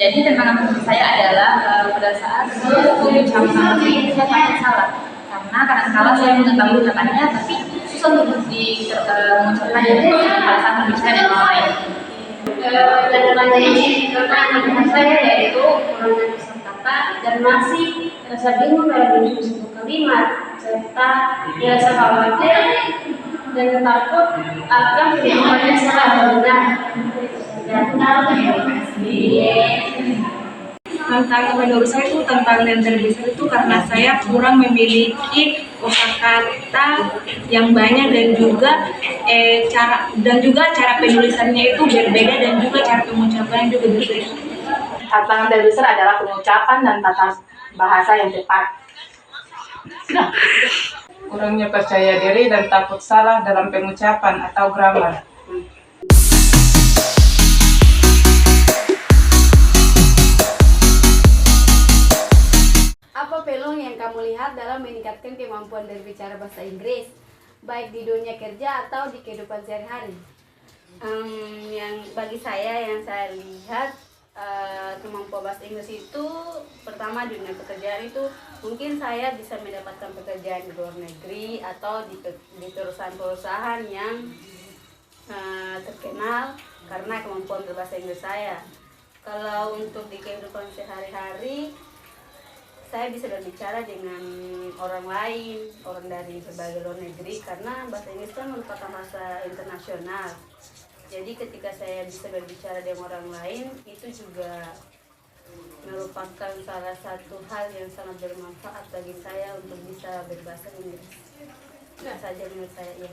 Jadi tantangan untuk saya adalah pada saat mengucapkan bahasa Inggris saya takut salah karena kadang-kala saya mengetahui ucapannya tapi susah untuk mengucapkannya pada saat berbicara dengan orang lain. Tantangan saya yaitu kurangnya kosakata dan masih rasa bingung dalam menyusun satu kalimat serta rasa khawatir dan takut akan kehidupannya salah atau benar. Tantangan menurut saya itu tantangan yang terbesar itu karena saya kurang memiliki kosakata yang banyak dan juga cara penulisannya itu berbeda dan juga cara pengucapannya juga berbeda. Tantangan terbesar adalah pengucapan dan tata bahasa yang tepat. Kurangnya percaya diri dan takut salah dalam pengucapan atau grammar. Apa peluang yang kamu lihat dalam meningkatkan kemampuan berbicara bahasa Inggris, baik di dunia kerja atau di kehidupan sehari-hari? Yang bagi saya yang saya lihat kemampuan bahasa Inggris itu pertama di dunia pekerjaan itu mungkin saya bisa mendapatkan pekerjaan di luar negeri atau di perusahaan-perusahaan yang terkenal karena kemampuan berbahasa Inggris saya. Kalau untuk di kehidupan sehari-hari saya bisa berbicara dengan orang lain, orang dari berbagai luar negeri karena bahasa Inggris kan merupakan bahasa internasional. Jadi ketika saya bisa berbicara dengan orang lain, itu juga merupakan salah satu hal yang sangat bermanfaat bagi saya untuk bisa berbahasa Inggris. Itu saja menurut saya ya.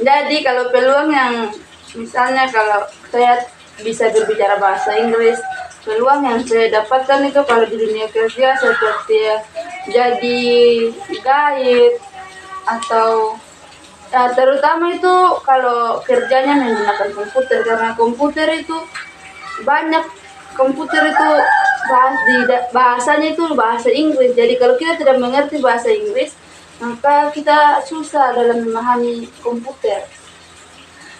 Jadi kalau peluang yang misalnya kalau saya bisa berbicara bahasa Inggris, peluang yang saya dapatkan itu kalau di dunia kerja seperti jadi guide atau terutama itu kalau kerjanya menggunakan komputer karena komputer itu banyak bahasanya itu bahasa Inggris. Jadi kalau kita tidak mengerti bahasa Inggris maka kita susah dalam memahami komputer.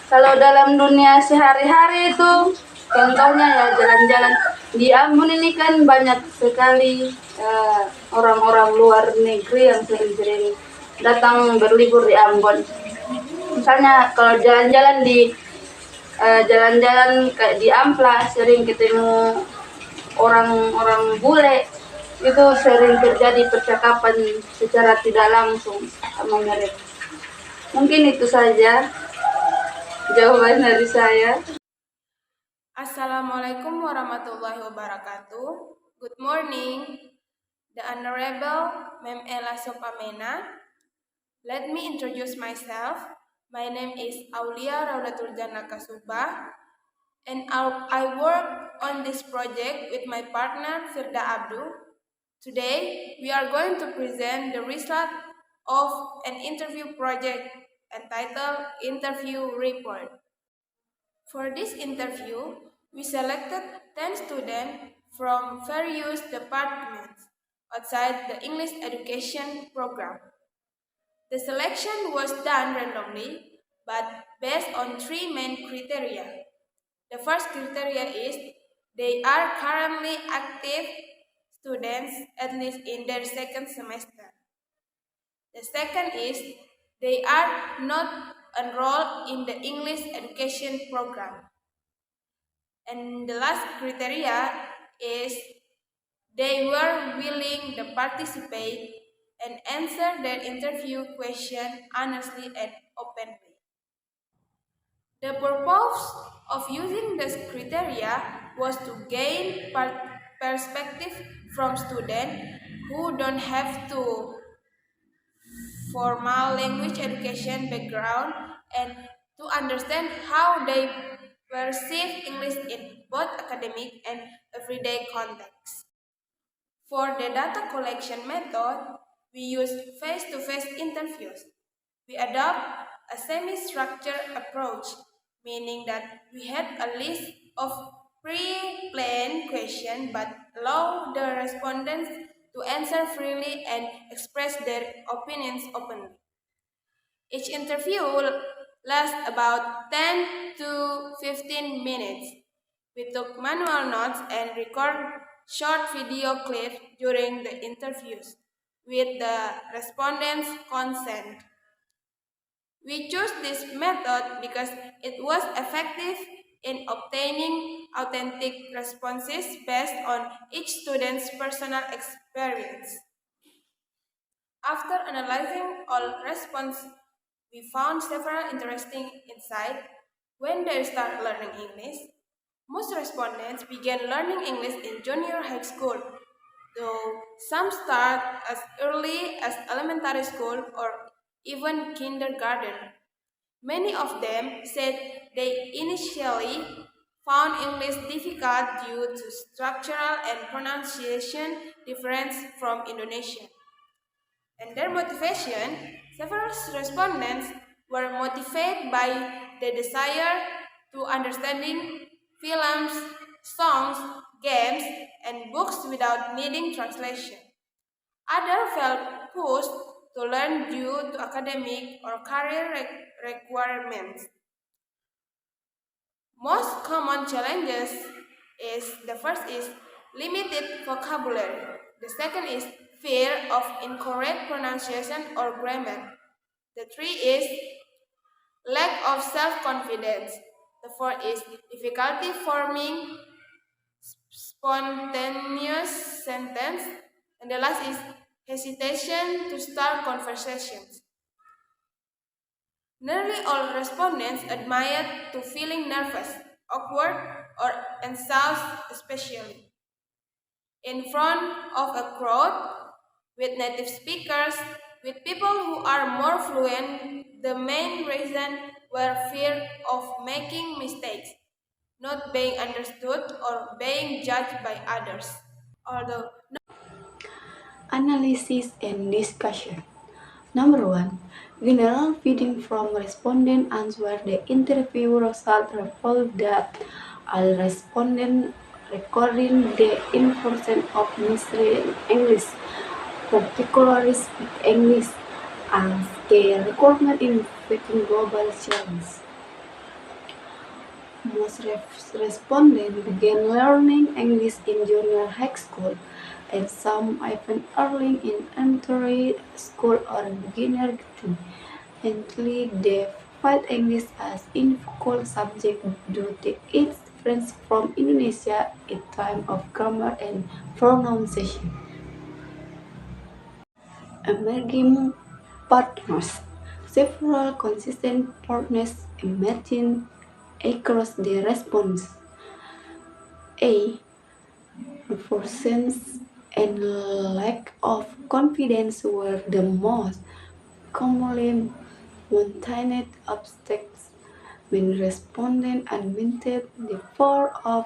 Kalau dalam dunia sehari-hari itu contohnya ya jalan-jalan di Ambon ini kan banyak sekali orang-orang luar negeri yang sering-sering datang berlibur di Ambon. Misalnya kalau jalan-jalan kayak di Amplas sering ketemu orang-orang bule, itu sering terjadi percakapan secara tidak langsung sama mereka. Mungkin itu saja jawaban dari saya. Assalamualaikum warahmatullahi wabarakatuh. Good morning, the Honorable Mem Ella Sopamena. Let me introduce myself. My name is Aulia Raudatul Jannah Kasubah, and I work on this project with my partner Firda Abdu. Today, we are going to present the result of an interview project entitled Interview Report. For this interview, we selected 10 students from various departments outside the English education program. The selection was done randomly, but based on 3 main criteria. The first criteria is they are currently active students, at least in their second semester. The second is they are not enrolled in the English education program. And the last criteria is they were willing to participate and answer their interview question honestly and openly. The purpose of using this criteria was to gain perspective from students who don't have to formal language education background and to understand how they perceive English in both academic and everyday contexts. For the data collection method, we use face-to-face interviews. We adopt a semi-structured approach, meaning that we had a list of pre-planned questions but allow the respondents to answer freely and express their opinions openly. Each interview lasts about 10 to 15 minutes. We took manual notes and record short video clips during the interviews with the respondents' consent. We chose this method because it was effective in obtaining authentic responses based on each student's personal experience. After analyzing all responses, we found several interesting insights. When they start learning English, most respondents began learning English in junior high school, though some start as early as elementary school or even kindergarten. Many of them said they initially found English difficult due to structural and pronunciation difference from Indonesian. And their motivation, several respondents were motivated by the desire to understanding films, songs, games, and books without needing translation. Others felt pushed to learn due to academic or career requirements. Most common challenges is the first is limited vocabulary. The second is fear of incorrect pronunciation or grammar. The three is lack of self-confidence. The fourth is difficulty forming spontaneous sentence. And the last is hesitation to start conversations. Nearly all respondents admitted to feeling nervous, awkward, or anxious, especially in front of a crowd with native speakers, with people who are more fluent. The main reason were fear of making mistakes, not being understood, or being judged by others. Although Analysis and discussion. Number 1. General findings from respondent answer. The interview result revealed that all respondents recording the importance of misreading English, particularly speak English, as a requirement in facing global challenges. Most respondents began learning English in junior high school, and some even early in elementary school or beginner too. Until they find English as difficult subject due to its difference from Indonesia in terms of grammar and pronunciation. Emerging partners. Several consistent partners emerging across the response. A. Repressions and lack of confidence were the most commonly maintained obstacles when respondents admitted the fear of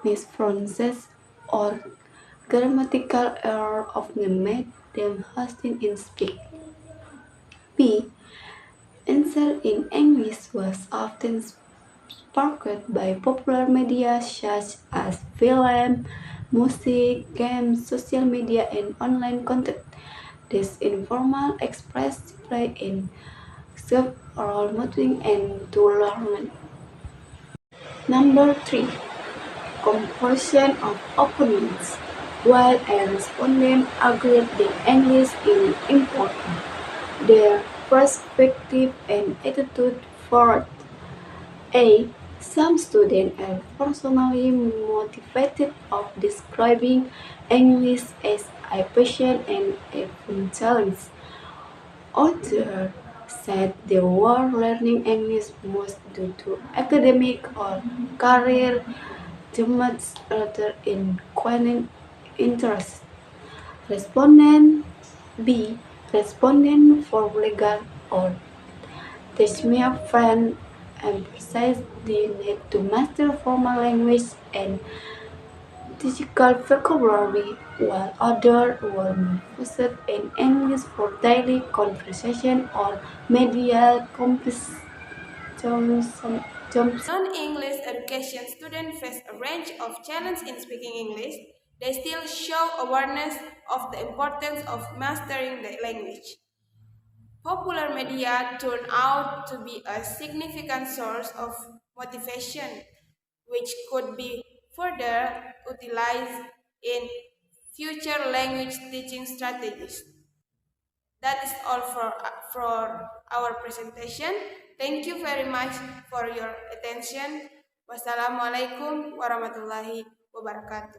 mispronunciation or grammatical error often made them hesitant in speaking. B. Interest in English was often sparked by popular media such as film, music, games, social media, and online content. This informal express play in several motivating and to learn. Number 3. Composition of opinions. While a respondent agreed that English is important, their perspective and attitude for A. Some students are personally motivated of describing English as a passion and a fun challenge. Others said they were learning English most due to academic or career demands rather than genuine interest. Respondent B. Respondent for legal or Teshmia friend emphasized the need to master formal language and technical vocabulary, while others were more focused in English for daily conversation or media comprehension. non-English education students face a range of challenges in speaking English, they still show awareness of the importance of mastering the language. popular media turned out to be a significant source of motivation, which could be further utilized in future language teaching strategies. That is all for our presentation. Thank you very much for your attention. Wassalamualaikum warahmatullahi wabarakatuh.